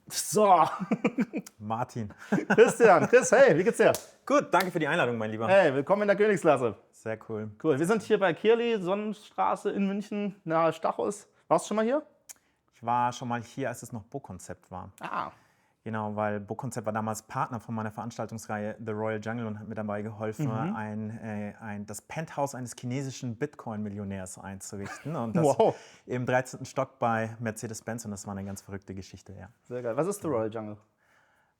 So, Martin. Christian, Chris, hey, wie geht's dir? Gut, danke für die Einladung, mein Lieber. Hey, willkommen in der Königsklasse. Sehr cool. Cool, wir sind hier bei Kirli, Sonnenstraße in München, nahe Stachus. Warst du schon mal hier? Ich war schon mal hier, als es noch Bo-Konzept war. Ah, Genau, weil Bo-Konzept war damals Partner von meiner Veranstaltungsreihe The Royal Jungle und hat mir dabei geholfen, das Penthouse eines chinesischen Bitcoin-Millionärs einzurichten. Und das wow, im 13. Stock bei Mercedes-Benz. Und das war eine ganz verrückte Geschichte, ja. sehr geil. Was ist The Royal Jungle?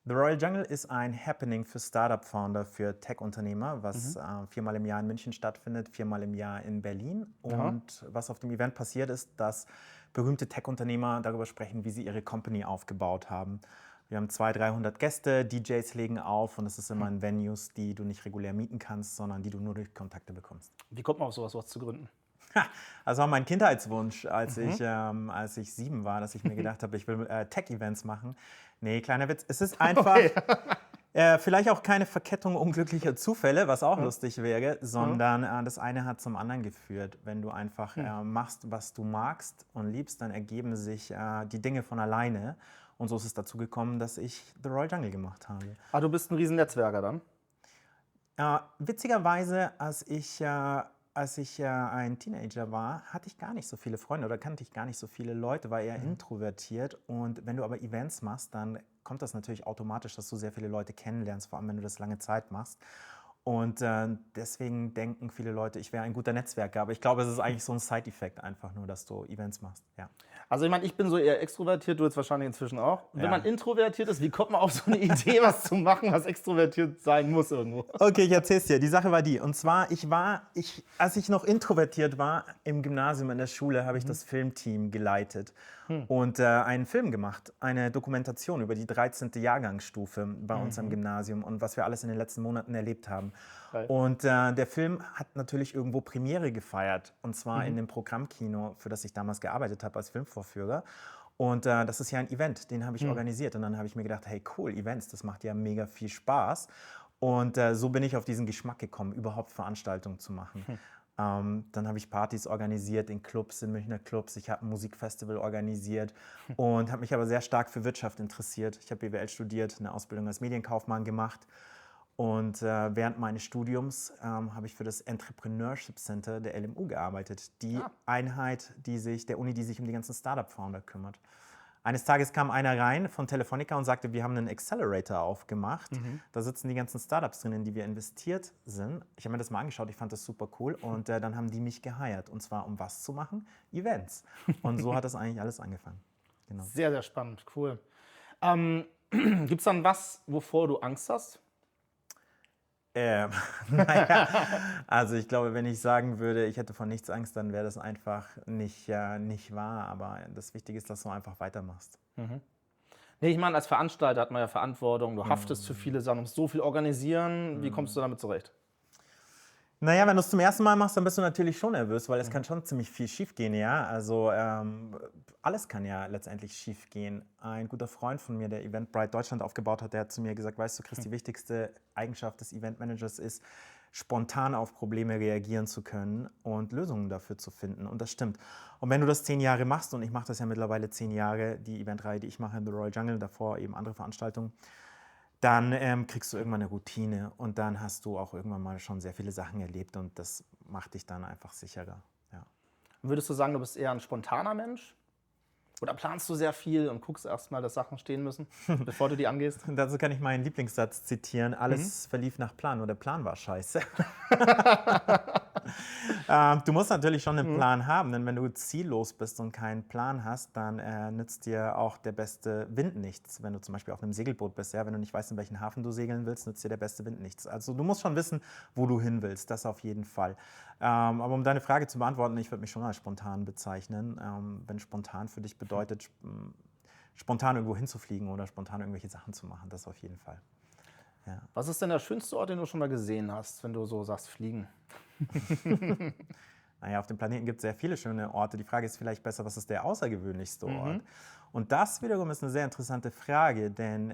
The Royal Jungle ist ein Happening für Startup-Founder, für Tech-Unternehmer, was 4-mal im Jahr in München stattfindet, 4-mal im Jahr in Berlin. Und was auf dem Event passiert ist, dass berühmte Tech-Unternehmer darüber sprechen, wie sie ihre Company aufgebaut haben. Wir haben 200-300 Gäste, DJs legen auf und es ist immer in Venues, die du nicht regulär mieten kannst, sondern die du nur durch Kontakte bekommst. Wie kommt man auf sowas, was zu gründen? Das war mein Kindheitswunsch, als ich 7 war, dass ich mir gedacht habe, ich will Tech-Events machen. Nee, kleiner Witz. Es ist einfach vielleicht auch keine Verkettung unglücklicher Zufälle, was auch lustig wäre, sondern das eine hat zum anderen geführt. Wenn du einfach machst, was du magst und liebst, dann ergeben sich die Dinge von alleine. Und so ist es dazu gekommen, dass ich The Royal Jungle gemacht habe. Ah, du bist ein riesen Netzwerker dann? Witzigerweise, als ich ein Teenager war, hatte ich gar nicht so viele Freunde oder kannte ich gar nicht so viele Leute, war eher introvertiert. Und wenn du aber Events machst, dann kommt das natürlich automatisch, dass du sehr viele Leute kennenlernst, vor allem wenn du das lange Zeit machst. Und deswegen denken viele Leute, ich wäre ein guter Netzwerker. Aber ich glaube, es ist eigentlich so ein Side-Effekt einfach nur, dass du Events machst. Ja. Also ich meine, ich bin so eher extrovertiert, du jetzt wahrscheinlich inzwischen auch. Wenn man introvertiert ist, wie kommt man auf so eine Idee, was zu machen, was extrovertiert sein muss irgendwo? Okay, ich erzähl's dir. Die Sache war die. Und zwar, als ich noch introvertiert war im Gymnasium in der Schule, habe ich das Filmteam geleitet und einen Film gemacht, eine Dokumentation über die 13. Jahrgangsstufe bei uns am Gymnasium und was wir alles in den letzten Monaten erlebt haben. Geil. Und der Film hat natürlich irgendwo Premiere gefeiert, und zwar in dem Programmkino, für das ich damals gearbeitet habe als Filmvorführer. Und das ist ja ein Event, den habe ich organisiert. Und dann habe ich mir gedacht, hey cool, Events, das macht ja mega viel Spaß. Und so bin ich auf diesen Geschmack gekommen, überhaupt Veranstaltungen zu machen. Dann habe ich Partys organisiert in Clubs, in Münchner Clubs. Ich habe ein Musikfestival organisiert und habe mich aber sehr stark für Wirtschaft interessiert. Ich habe BWL studiert, eine Ausbildung als Medienkaufmann gemacht. Und während meines Studiums habe ich für das Entrepreneurship Center der LMU gearbeitet. Die Einheit der Uni, die sich um die ganzen Startup-Founder kümmert. Eines Tages kam einer rein von Telefonica und sagte, wir haben einen Accelerator aufgemacht. Da sitzen die ganzen Startups drin, in die wir investiert sind. Ich habe mir das mal angeschaut, ich fand das super cool. Und dann haben die mich geheiert. Und zwar, um was zu machen? Events. Und so hat das eigentlich alles angefangen. Genau. Sehr, sehr spannend, cool. Gibt es dann was, wovor du Angst hast? Naja, also ich glaube, wenn ich sagen würde, ich hätte vor nichts Angst, dann wäre das einfach nicht wahr. Aber das Wichtige ist, dass du einfach weitermachst. Nee, ich meine, als Veranstalter hat man ja Verantwortung, du haftest für viele Sachen, musst so viel organisieren. Wie kommst du damit zurecht? Naja, wenn du es zum ersten Mal machst, dann bist du natürlich schon nervös, weil es kann schon ziemlich viel schief gehen, ja. Also alles kann ja letztendlich schief gehen. Ein guter Freund von mir, der Eventbrite Deutschland aufgebaut hat, der hat zu mir gesagt, weißt du, Chris, die wichtigste Eigenschaft des Eventmanagers ist, spontan auf Probleme reagieren zu können und Lösungen dafür zu finden. Und das stimmt. Und wenn du das 10 Jahre machst, und ich mache das ja mittlerweile 10 Jahre, die Eventreihe, die ich mache in The Royal Jungle, davor eben andere Veranstaltungen, dann kriegst du irgendwann eine Routine und dann hast du auch irgendwann mal schon sehr viele Sachen erlebt und das macht dich dann einfach sicherer. Ja. Würdest du sagen, du bist eher ein spontaner Mensch? Oder planst du sehr viel und guckst erstmal, dass Sachen stehen müssen, bevor du die angehst? Dazu kann ich meinen Lieblingssatz zitieren. Alles verlief nach Plan, nur der Plan war scheiße. Du musst natürlich schon einen Plan haben, denn wenn du ziellos bist und keinen Plan hast, dann nützt dir auch der beste Wind nichts. Wenn du zum Beispiel auf einem Segelboot bist, ja, wenn du nicht weißt, in welchen Hafen du segeln willst, nützt dir der beste Wind nichts. Also du musst schon wissen, wo du hin willst, das auf jeden Fall. Aber um deine Frage zu beantworten, ich würde mich schon als spontan bezeichnen. Wenn spontan für dich bedeutet, spontan irgendwo hinzufliegen oder spontan irgendwelche Sachen zu machen, das auf jeden Fall. Ja. Was ist denn der schönste Ort, den du schon mal gesehen hast, wenn du so sagst, fliegen? Naja, auf dem Planeten gibt es sehr viele schöne Orte. Die Frage ist vielleicht besser, was ist der außergewöhnlichste Ort? Und das wiederum ist eine sehr interessante Frage, denn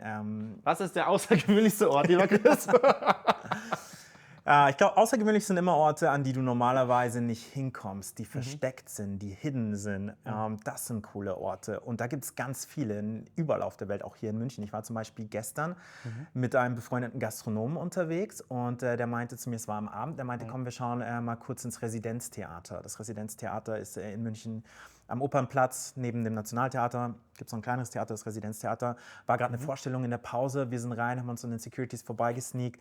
Was ist der außergewöhnlichste Ort, lieber Chris? Ich glaube, außergewöhnlich sind immer Orte, an die du normalerweise nicht hinkommst, die versteckt sind, die hidden sind. Das sind coole Orte. Und da gibt es ganz viele, überall auf der Welt, auch hier in München. Ich war zum Beispiel gestern mit einem befreundeten Gastronomen unterwegs und der meinte zu mir, es war am Abend, der meinte, komm, wir schauen mal kurz ins Residenztheater. Das Residenztheater ist in München am Opernplatz neben dem Nationaltheater. Gibt es noch ein kleineres Theater, das Residenztheater. War gerade eine Vorstellung in der Pause. Wir sind rein, haben uns an den Securities vorbeigesneakt,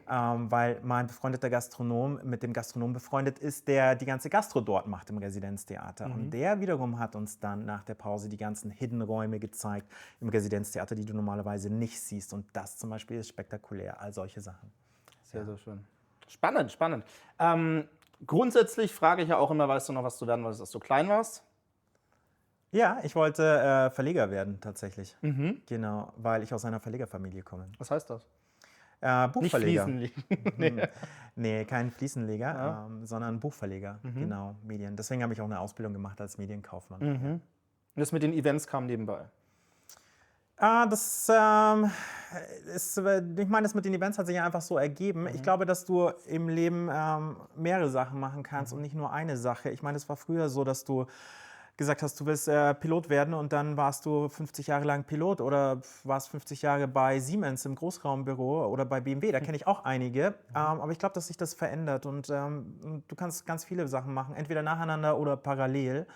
weil mein befreundeter Gastronom mit dem Gastronom befreundet ist, der die ganze Gastro dort macht im Residenztheater. Und der wiederum hat uns dann nach der Pause die ganzen Hidden-Räume gezeigt im Residenztheater, die du normalerweise nicht siehst. Und das zum Beispiel ist spektakulär, all solche Sachen. Sehr, sehr schön. Spannend, spannend. Grundsätzlich frage ich ja auch immer, weißt du noch, was du werden wolltest, als du klein warst? Ja, ich wollte Verleger werden tatsächlich. Genau, weil ich aus einer Verlegerfamilie komme. Was heißt das? Buchverleger. Nicht Fliesenleger. Nee, kein Fliesenleger, sondern Buchverleger, genau, Medien. Deswegen habe ich auch eine Ausbildung gemacht als Medienkaufmann. Und das mit den Events kam nebenbei? Das ist, ich meine, das mit den Events hat sich ja einfach so ergeben. Ich glaube, dass du im Leben mehrere Sachen machen kannst und nicht nur eine Sache. Ich meine, es war früher so, dass du gesagt hast, du willst Pilot werden und dann warst du 50 Jahre lang Pilot oder warst 50 Jahre bei Siemens im Großraumbüro oder bei BMW, da kenne ich auch einige. Aber ich glaube, dass sich das verändert und du kannst ganz viele Sachen machen, entweder nacheinander oder parallel.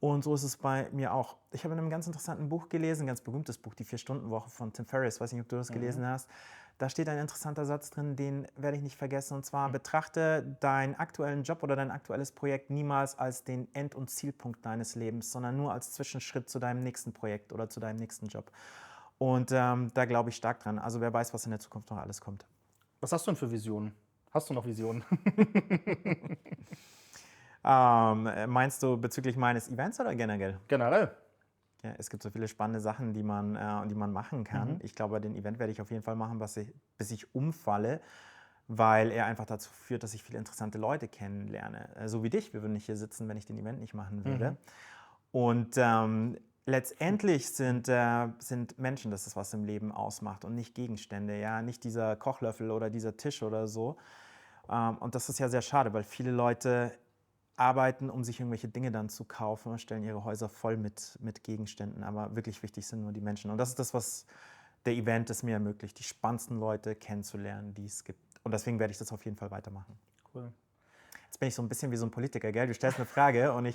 Und so ist es bei mir auch. Ich habe in einem ganz interessanten Buch gelesen, ein ganz berühmtes Buch, die 4-Stunden-Woche von Tim Ferriss, weiß nicht, ob du das gelesen hast. Da steht ein interessanter Satz drin, den werde ich nicht vergessen. Und zwar, betrachte deinen aktuellen Job oder dein aktuelles Projekt niemals als den End- und Zielpunkt deines Lebens, sondern nur als Zwischenschritt zu deinem nächsten Projekt oder zu deinem nächsten Job. Und da glaube ich stark dran. Also wer weiß, was in der Zukunft noch alles kommt. Was hast du denn für Visionen? Hast du noch Visionen? Meinst du bezüglich meines Events oder generell? Generell. Ja, es gibt so viele spannende Sachen, die man machen kann. Ich glaube, den Event werde ich auf jeden Fall machen, bis ich umfalle, weil er einfach dazu führt, dass ich viele interessante Leute kennenlerne. So wie dich, wir würden nicht hier sitzen, wenn ich den Event nicht machen würde. Und letztendlich sind Menschen, das ist, was im Leben ausmacht und nicht Gegenstände, ja, nicht dieser Kochlöffel oder dieser Tisch oder so. Und das ist ja sehr schade, weil viele Leute arbeiten, um sich irgendwelche Dinge dann zu kaufen, stellen ihre Häuser voll mit Gegenständen, aber wirklich wichtig sind nur die Menschen. Und das ist das, was der Event es mir ermöglicht, die spannendsten Leute kennenzulernen, die es gibt. Und deswegen werde ich das auf jeden Fall weitermachen. Cool. Jetzt bin ich so ein bisschen wie so ein Politiker, gell? Du stellst eine Frage und ich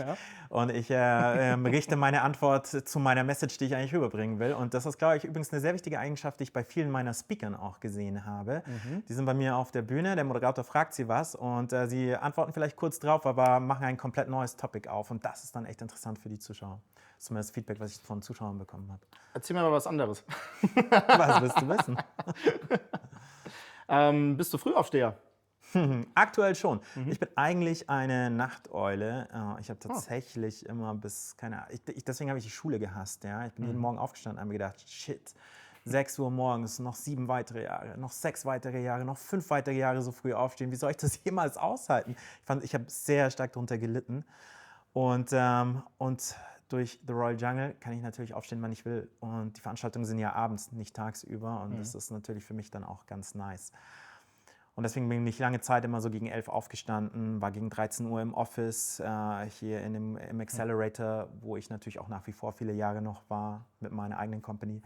richte meine Antwort zu meiner Message, die ich eigentlich rüberbringen will. Und das ist, glaube ich, übrigens eine sehr wichtige Eigenschaft, die ich bei vielen meiner Speakern auch gesehen habe. Die sind bei mir auf der Bühne, der Moderator fragt sie was und sie antworten vielleicht kurz drauf, aber machen ein komplett neues Topic auf. Und das ist dann echt interessant für die Zuschauer. Das ist zumindest das Feedback, was ich von Zuschauern bekommen habe. Erzähl mir mal was anderes. Was willst du wissen? Bist du Frühaufsteher? Aktuell schon. Ich bin eigentlich eine Nachteule. Ich habe tatsächlich immer bis, keine Ahnung, deswegen habe ich die Schule gehasst. Ja? Ich bin jeden Morgen aufgestanden und habe mir gedacht, shit, 6 Uhr morgens, noch 7 weitere Jahre, noch 6 weitere Jahre, noch 5 weitere Jahre so früh aufstehen. Wie soll ich das jemals aushalten? Ich habe sehr stark darunter gelitten. Und durch The Royal Jungle kann ich natürlich aufstehen, wann ich will. Und die Veranstaltungen sind ja abends, nicht tagsüber. Und das ist natürlich für mich dann auch ganz nice. Und deswegen bin ich lange Zeit immer so gegen 11 aufgestanden, war gegen 13 Uhr im Office, hier im Accelerator, wo ich natürlich auch nach wie vor viele Jahre noch war, mit meiner eigenen Company.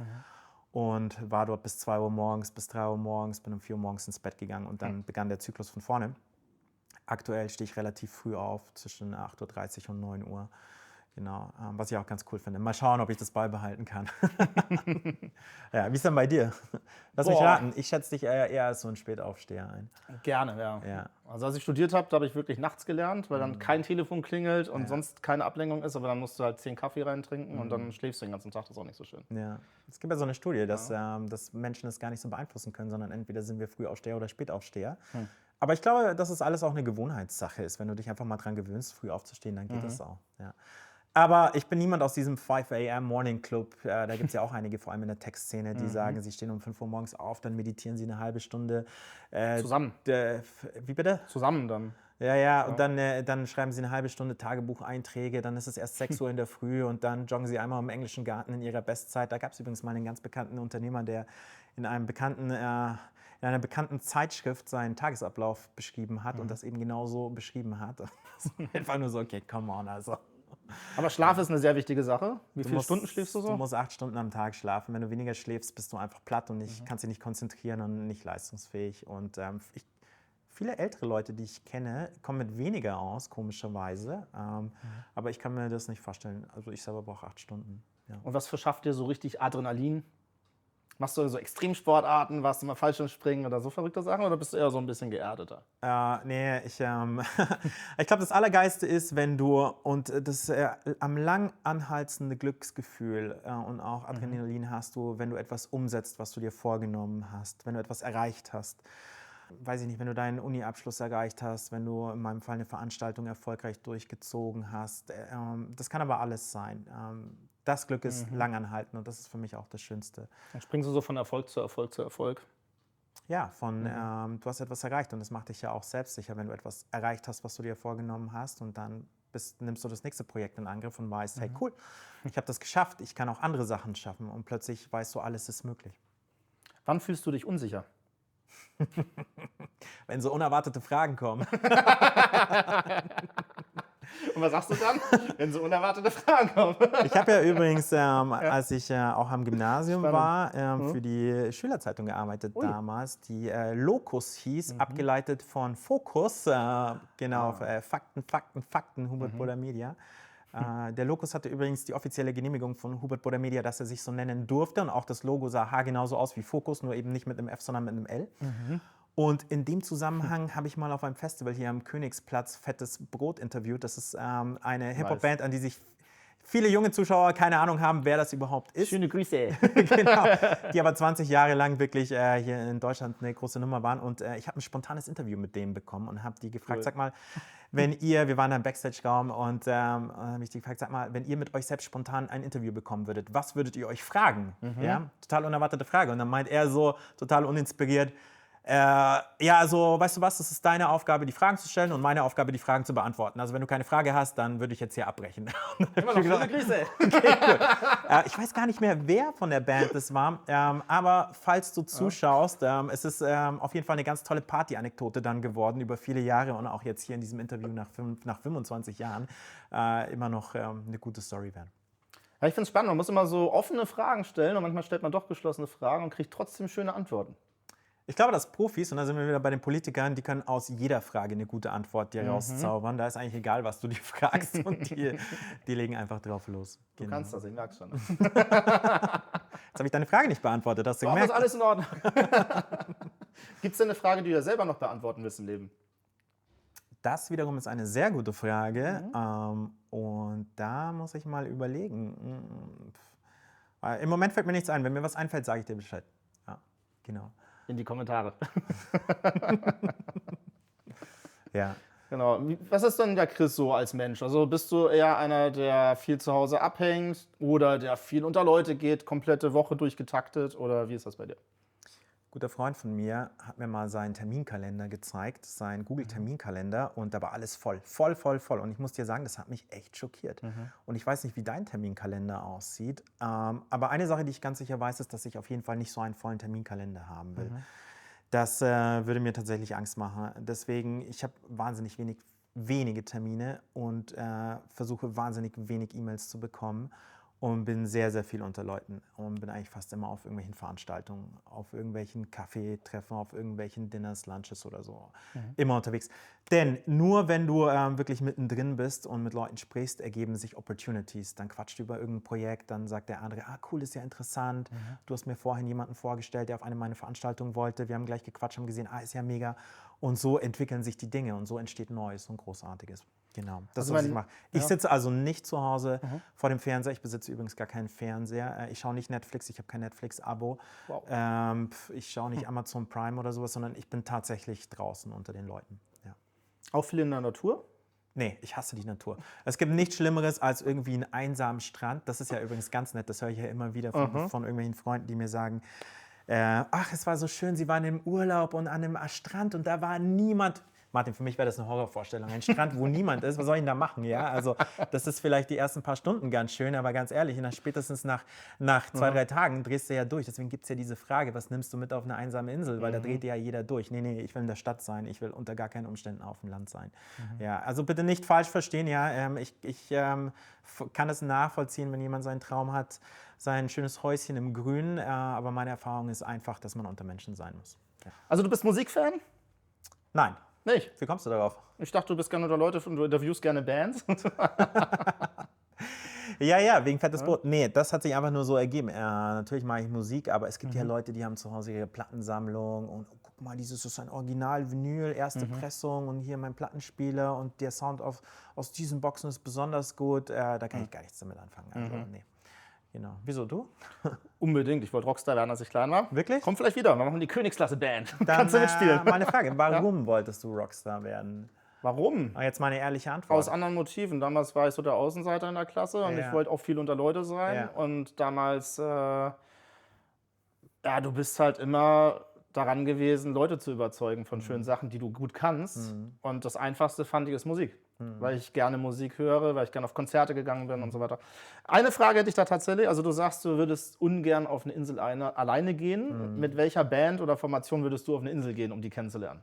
Und war dort bis 2 Uhr morgens, bis 3 Uhr morgens, bin um 4 Uhr morgens ins Bett gegangen und dann begann der Zyklus von vorne. Aktuell stehe ich relativ früh auf, zwischen 8.30 Uhr und 9 Uhr. Genau, was ich auch ganz cool finde. Mal schauen, ob ich das beibehalten kann. Ja, wie ist denn bei dir? Lass mich raten, ich schätze dich eher als so ein Spätaufsteher ein. Gerne, ja. Also als ich studiert habe, da habe ich wirklich nachts gelernt, weil dann kein Telefon klingelt und sonst keine Ablenkung ist, aber dann musst du halt 10 Kaffee reintrinken und dann schläfst du den ganzen Tag, das ist auch nicht so schön. Ja, es gibt ja so eine Studie, dass Menschen das gar nicht so beeinflussen können, sondern entweder sind wir Frühaufsteher oder Spätaufsteher. Aber ich glaube, dass es alles auch eine Gewohnheitssache ist. Wenn du dich einfach mal dran gewöhnst, früh aufzustehen, dann geht das auch. Ja. Aber ich bin niemand aus diesem 5 a.m. Morning Club. Da gibt es ja auch einige, vor allem in der Tech-Szene, die sagen, sie stehen um 5 Uhr morgens auf, dann meditieren sie eine halbe Stunde. Zusammen. Wie bitte? Zusammen dann. Ja. Und dann schreiben sie eine halbe Stunde Tagebucheinträge, dann ist es erst 6 Uhr in der Früh und dann joggen sie einmal im englischen Garten in ihrer Bestzeit. Da gab es übrigens mal einen ganz bekannten Unternehmer, der in einem bekannten in einer bekannten Zeitschrift seinen Tagesablauf beschrieben hat und das eben genauso beschrieben hat. Das ist einfach nur so, okay, come on, also. Aber Schlaf ist eine sehr wichtige Sache. Wie viele Stunden schläfst du so? Du musst 8 Stunden am Tag schlafen. Wenn du weniger schläfst, bist du einfach platt und kannst dich nicht konzentrieren und nicht leistungsfähig. Und viele ältere Leute, die ich kenne, kommen mit weniger aus, komischerweise. Aber ich kann mir das nicht vorstellen. Also ich selber brauche 8 Stunden. Ja. Und was verschafft dir so richtig Adrenalin? Machst du so Extremsportarten, warst du mal Fallschirmspringen oder so verrückte Sachen oder bist du eher so ein bisschen geerdeter? Nee, ich glaube, das Allergeilste ist, wenn du, und das am lang anhaltende Glücksgefühl und auch Adrenalin hast du, wenn du etwas umsetzt, was du dir vorgenommen hast, wenn du etwas erreicht hast. Weiß ich nicht, wenn du deinen Uni-Abschluss erreicht hast, wenn du in meinem Fall eine Veranstaltung erfolgreich durchgezogen hast. Das kann aber alles sein. Das Glück ist langanhaltend und das ist für mich auch das Schönste. Dann springst du so von Erfolg zu Erfolg zu Erfolg. Ja, du hast etwas erreicht und das macht dich ja auch selbstsicher, wenn du etwas erreicht hast, was du dir vorgenommen hast und dann nimmst du das nächste Projekt in Angriff und weißt, hey cool, ich habe das geschafft, ich kann auch andere Sachen schaffen und plötzlich weißt du, alles ist möglich. Wann fühlst du dich unsicher? Wenn so unerwartete Fragen kommen. Und was sagst du dann, wenn so unerwartete Fragen kommen? Ich habe ja übrigens, als ich auch am Gymnasium war, für die Schülerzeitung gearbeitet damals, die Locus hieß, abgeleitet von Fokus, Fakten, Fakten, Fakten, Hubert Burda Media. Der Locus hatte übrigens die offizielle Genehmigung von Hubert Burda Media, dass er sich so nennen durfte und auch das Logo sah haargenauso aus wie Fokus, nur eben nicht mit einem F, sondern mit einem L. Und in dem Zusammenhang habe ich mal auf einem Festival hier am Königsplatz Fettes Brot interviewt. Das ist eine Hip-Hop-Band, an die sich viele junge Zuschauer keine Ahnung haben, wer das überhaupt ist. Schöne Grüße. Genau, die aber 20 Jahre lang wirklich hier in Deutschland eine große Nummer waren. Und ich habe ein spontanes Interview mit denen bekommen und habe die gefragt, sag mal, wir waren da im Backstage-Raum und habe ich die gefragt, sag mal, wenn ihr mit euch selbst spontan ein Interview bekommen würdet, was würdet ihr euch fragen? Ja, total unerwartete Frage. Und dann meint er so, total uninspiriert, also, weißt du was, das ist deine Aufgabe, die Fragen zu stellen und meine Aufgabe, die Fragen zu beantworten. Also, wenn du keine Frage hast, dann würde ich jetzt hier abbrechen. Immer noch schöne Grüße. Okay, cool. Ich weiß gar nicht mehr, wer von der Band das war, aber falls du zuschaust, es ist auf jeden Fall eine ganz tolle Party-Anekdote dann geworden über viele Jahre und auch jetzt hier in diesem Interview nach 25 Jahren immer noch eine gute Story werden. Ja, ich finde es spannend, man muss immer so offene Fragen stellen und manchmal stellt man doch geschlossene Fragen und kriegt trotzdem schöne Antworten. Ich glaube, dass Profis, und da sind wir wieder bei den Politikern, die können aus jeder Frage eine gute Antwort dir rauszaubern. Da ist eigentlich egal, was du die fragst und die legen einfach drauf los. Du kannst das, ich merke schon. Jetzt habe ich deine Frage nicht beantwortet, hast du gemerkt? Ist alles in Ordnung. Gibt es denn eine Frage, die du ja selber noch beantworten willst im Leben? Das wiederum ist eine sehr gute Frage und da muss ich mal überlegen. Im Moment fällt mir nichts ein. Wenn mir was einfällt, sage ich dir Bescheid. Ja, genau. In die Kommentare. Ja. Genau. Was ist denn der Chris so als Mensch? Also bist du eher einer, der viel zu Hause abhängt oder der viel unter Leute geht, komplette Woche durchgetaktet oder wie ist das bei dir? Ein guter Freund von mir hat mir mal seinen Terminkalender gezeigt, seinen Google-Terminkalender und da war alles voll. Und ich muss dir sagen, das hat mich echt schockiert. Und ich weiß nicht, wie dein Terminkalender aussieht, aber eine Sache, die ich ganz sicher weiß, ist, dass ich auf jeden Fall nicht so einen vollen Terminkalender haben will. Das würde mir tatsächlich Angst machen. Deswegen, ich habe wahnsinnig wenige Termine und versuche wahnsinnig wenig E-Mails zu bekommen. Und bin sehr, sehr viel unter Leuten und bin eigentlich fast immer auf irgendwelchen Veranstaltungen, auf irgendwelchen Kaffeetreffen, auf irgendwelchen Dinners, Lunches oder so. Immer unterwegs. Denn nur wenn du wirklich mittendrin bist und mit Leuten sprichst, ergeben sich Opportunities. Dann quatscht du über irgendein Projekt, dann sagt der andere, cool, ist ja interessant. Du hast mir vorhin jemanden vorgestellt, der auf eine meiner Veranstaltungen wollte. Wir haben gleich gequatscht, haben gesehen, ist ja mega. Und so entwickeln sich die Dinge und so entsteht Neues und Großartiges. Genau, das ist, was ich mache. Ich sitze also nicht zu Hause vor dem Fernseher. Ich besitze übrigens gar keinen Fernseher. Ich schaue nicht Netflix, ich habe kein Netflix-Abo. Wow. Ich schaue nicht Amazon Prime oder sowas, sondern ich bin tatsächlich draußen unter den Leuten. Ja. Auch viel in der Natur? Nee, ich hasse die Natur. Es gibt nichts Schlimmeres als irgendwie einen einsamen Strand. Das ist ja übrigens ganz nett, das höre ich ja immer wieder von irgendwelchen Freunden, die mir sagen, es war so schön, sie waren im Urlaub und an einem Strand und da war niemand. Martin, für mich wäre das eine Horrorvorstellung. Ein Strand, wo niemand ist, was soll ich denn da machen? Ja, also das ist vielleicht die ersten paar Stunden ganz schön, aber ganz ehrlich, spätestens nach 2, 3 Tagen drehst du ja durch. Deswegen gibt es ja diese Frage, was nimmst du mit auf eine einsame Insel? Weil da dreht ja jeder durch. Nee, ich will in der Stadt sein, ich will unter gar keinen Umständen auf dem Land sein. Ja, also bitte nicht falsch verstehen, ja, ich kann es nachvollziehen, wenn jemand seinen Traum hat, sein schönes Häuschen im Grünen, aber meine Erfahrung ist einfach, dass man unter Menschen sein muss. Ja. Also du bist Musikfan? Nein. Nicht? Wie kommst du darauf? Ich dachte, du bist gerne unter Leute und du interviewst gerne Bands. Ja, wegen Fettes Brot. Nee, das hat sich einfach nur so ergeben. Natürlich mache ich Musik, aber es gibt ja Leute, die haben zu Hause ihre Plattensammlung und oh, guck mal, dieses ist ein Original-Vinyl, erste Pressung und hier mein Plattenspieler und der Sound aus diesen Boxen ist besonders gut. Da kann ich gar nichts damit anfangen. Also, nee. Genau. Wieso du? Unbedingt. Ich wollte Rockstar werden, als ich klein war. Wirklich? Kommt vielleicht wieder. Wir machen die Königsklasse-Band. Dann, Kannst du mitspielen? Meine Frage, warum wolltest du Rockstar werden? Warum? Jetzt meine ehrliche Antwort. Aus anderen Motiven. Damals war ich so der Außenseiter in der Klasse und ich wollte auch viel unter Leute sein. Ja. Und damals, du bist halt immer daran gewesen, Leute zu überzeugen von schönen Sachen, die du gut kannst. Und das Einfachste fand ich ist Musik. Weil ich gerne Musik höre, weil ich gerne auf Konzerte gegangen bin und so weiter. Eine Frage hätte ich da tatsächlich. Also du sagst, du würdest ungern auf eine Insel alleine gehen. Mit welcher Band oder Formation würdest du auf eine Insel gehen, um die kennenzulernen?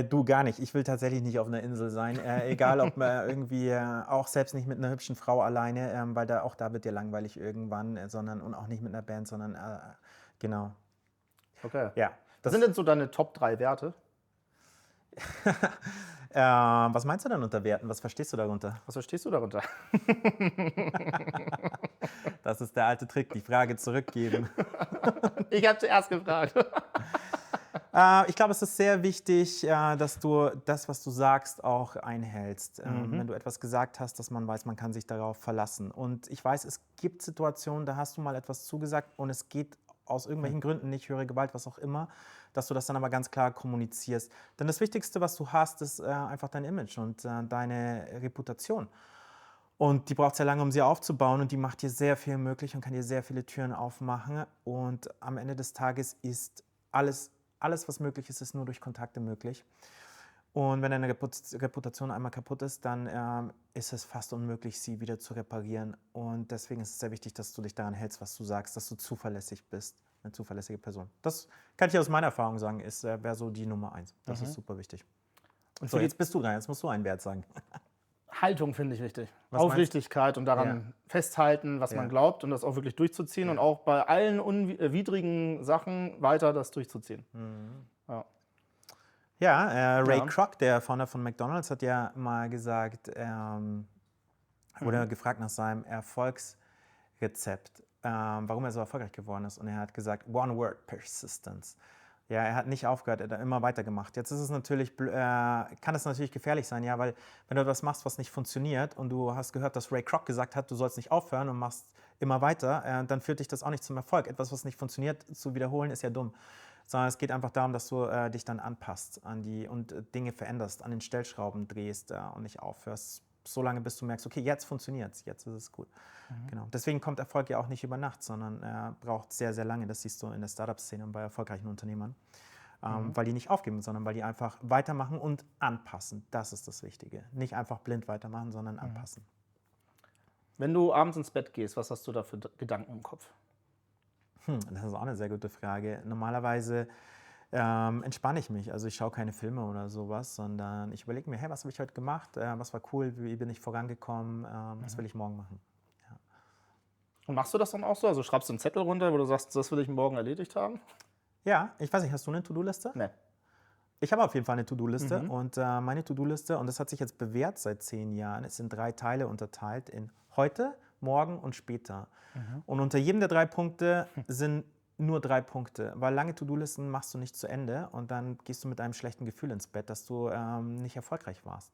Du gar nicht. Ich will tatsächlich nicht auf einer Insel sein. Egal, ob man irgendwie, auch selbst nicht mit einer hübschen Frau alleine, weil auch da wird dir langweilig irgendwann, und auch nicht mit einer Band, sondern genau. Okay. Ja. Was sind denn so deine Top 3 Werte? Was meinst du denn unter Werten? Was verstehst du darunter? Was verstehst du darunter? Das ist der alte Trick, die Frage zurückgeben. Ich habe zuerst gefragt. Ich glaube, es ist sehr wichtig, dass du das, was du sagst, auch einhältst. Wenn du etwas gesagt hast, dass man weiß, man kann sich darauf verlassen. Und ich weiß, es gibt Situationen, da hast du mal etwas zugesagt und es geht aus irgendwelchen Gründen nicht, höhere Gewalt, was auch immer, dass du das dann aber ganz klar kommunizierst. Denn das Wichtigste, was du hast, ist einfach dein Image und deine Reputation. Und die braucht sehr lange, um sie aufzubauen und die macht dir sehr viel möglich und kann dir sehr viele Türen aufmachen. Und am Ende des Tages ist alles, was möglich ist, ist nur durch Kontakte möglich. Und wenn deine Reputation einmal kaputt ist, dann ist es fast unmöglich, sie wieder zu reparieren. Und deswegen ist es sehr wichtig, dass du dich daran hältst, was du sagst, dass du zuverlässig bist, eine zuverlässige Person. Das kann ich aus meiner Erfahrung sagen, wäre so die Nummer 1. Das ist super wichtig. Und so, jetzt bist du dran, jetzt musst du einen Wert sagen. Haltung finde ich wichtig. Was Aufrichtigkeit und daran festhalten, was man glaubt und das auch wirklich durchzuziehen und auch bei allen widrigen Sachen weiter das durchzuziehen. Ja, Ray Kroc, der Founder von McDonald's, hat ja mal gesagt, wurde gefragt nach seinem Erfolgsrezept, warum er so erfolgreich geworden ist. Und er hat gesagt, one word, persistence. Ja, er hat nicht aufgehört, er hat immer weitergemacht. Jetzt ist es natürlich, kann es natürlich gefährlich sein, ja, weil wenn du etwas machst, was nicht funktioniert und du hast gehört, dass Ray Kroc gesagt hat, du sollst nicht aufhören und machst immer weiter, dann führt dich das auch nicht zum Erfolg. Etwas, was nicht funktioniert, zu wiederholen, ist ja dumm. Sondern es geht einfach darum, dass du dich dann anpasst und Dinge veränderst, an den Stellschrauben drehst und nicht aufhörst, solange bis du merkst, okay, jetzt funktioniert es, jetzt ist es gut. Genau. Deswegen kommt Erfolg ja auch nicht über Nacht, sondern er braucht sehr, sehr lange. Das siehst du in der Startup-Szene und bei erfolgreichen Unternehmern, weil die nicht aufgeben, sondern weil die einfach weitermachen und anpassen. Das ist das Wichtige. Nicht einfach blind weitermachen, sondern anpassen. Wenn du abends ins Bett gehst, was hast du da für Gedanken im Kopf? Das ist auch eine sehr gute Frage. Normalerweise entspanne ich mich. Also ich schaue keine Filme oder sowas, sondern ich überlege mir, hey, was habe ich heute gemacht? Was war cool? Wie bin ich vorangekommen? Was will ich morgen machen? Ja. Und machst du das dann auch so? Also schreibst du einen Zettel runter, wo du sagst, das will ich morgen erledigt haben? Ja, ich weiß nicht, hast du eine To-Do-Liste? Nee. Ich habe auf jeden Fall eine To-Do-Liste und meine To-Do-Liste, und das hat sich jetzt bewährt seit 10 Jahren, ist in 3 Teile unterteilt, in heute, morgen und später. Und unter jedem der 3 Punkte sind nur 3 Punkte, weil lange To-Do-Listen machst du nicht zu Ende und dann gehst du mit einem schlechten Gefühl ins Bett, dass du nicht erfolgreich warst.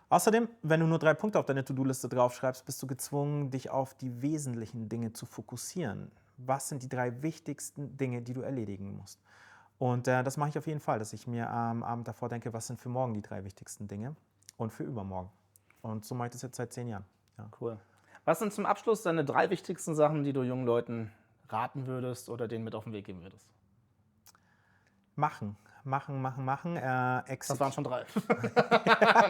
Außerdem, wenn du nur 3 Punkte auf deine To-Do-Liste draufschreibst, bist du gezwungen, dich auf die wesentlichen Dinge zu fokussieren. Was sind die 3 wichtigsten Dinge, die du erledigen musst? Und das mache ich auf jeden Fall, dass ich mir am Abend davor denke, was sind für morgen die 3 wichtigsten Dinge und für übermorgen. Und so mache ich das jetzt seit 10 Jahren. Ja. Cool. Was sind zum Abschluss deine 3 wichtigsten Sachen, die du jungen Leuten raten würdest oder denen mit auf den Weg geben würdest? Machen. machen. Das waren schon 3.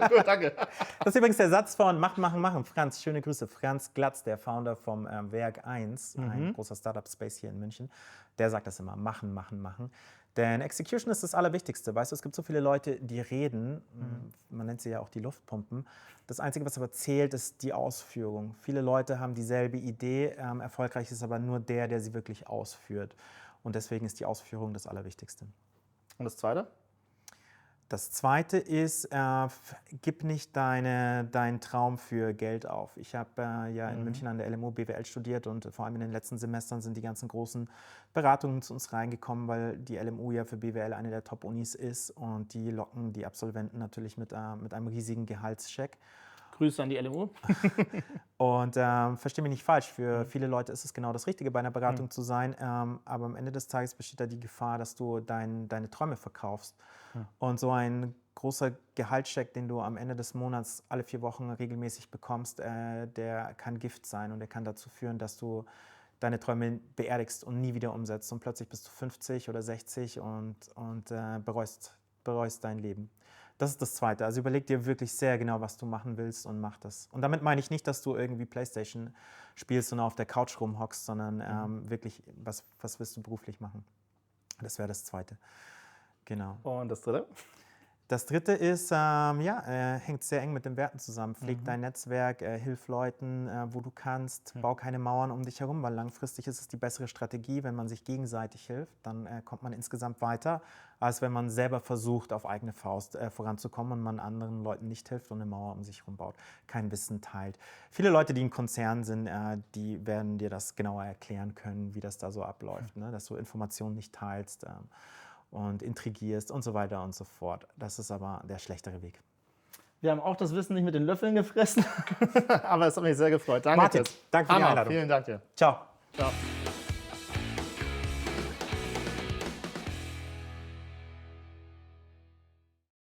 Gut, danke. Das ist übrigens der Satz von machen. Franz, schöne Grüße. Franz Glatz, der Founder vom Werk 1, ein großer Startup-Space hier in München. Der sagt das immer, machen. Denn Execution ist das Allerwichtigste. Weißt du, es gibt so viele Leute, die reden, man nennt sie ja auch die Luftpumpen. Das Einzige, was aber zählt, ist die Ausführung. Viele Leute haben dieselbe Idee, erfolgreich ist aber nur der sie wirklich ausführt. Und deswegen ist die Ausführung das Allerwichtigste. Und das Zweite? Das Zweite ist, gib nicht deinen Traum für Geld auf. Ich habe ja in München an der LMU BWL studiert und vor allem in den letzten Semestern sind die ganzen großen Beratungen zu uns reingekommen, weil die LMU ja für BWL eine der Top-Unis ist und die locken die Absolventen natürlich mit einem riesigen Gehaltscheck. Grüße an die LMU. Und verstehe mich nicht falsch, für viele Leute ist es genau das Richtige, bei einer Beratung zu sein. Aber am Ende des Tages besteht da die Gefahr, dass du deine Träume verkaufst. Und so ein großer Gehaltscheck, den du am Ende des Monats alle 4 Wochen regelmäßig bekommst, der kann Gift sein und der kann dazu führen, dass du deine Träume beerdigst und nie wieder umsetzt. Und plötzlich bist du 50 oder 60 und bereust dein Leben. Das ist das Zweite. Also überleg dir wirklich sehr genau, was du machen willst und mach das. Und damit meine ich nicht, dass du irgendwie Playstation spielst und auf der Couch rumhockst, sondern wirklich, was willst du beruflich machen? Das wäre das Zweite. Genau. Und das Dritte? Das Dritte ist, hängt sehr eng mit den Werten zusammen. Pfleg dein Netzwerk, hilf Leuten, wo du kannst, bau keine Mauern um dich herum, weil langfristig ist es die bessere Strategie, wenn man sich gegenseitig hilft. Dann kommt man insgesamt weiter, als wenn man selber versucht, auf eigene Faust voranzukommen und man anderen Leuten nicht hilft und eine Mauer um sich herum baut, kein Wissen teilt. Viele Leute, die im Konzern sind, die werden dir das genauer erklären können, wie das da so abläuft, ne? Dass du Informationen nicht teilst. Und intrigierst und so weiter und so fort. Das ist aber der schlechtere Weg. Wir haben auch das Wissen nicht mit den Löffeln gefressen, aber es hat mich sehr gefreut. Danke, Martin, Tess. danke für die Einladung. Vielen Dank dir. Ciao. Ciao.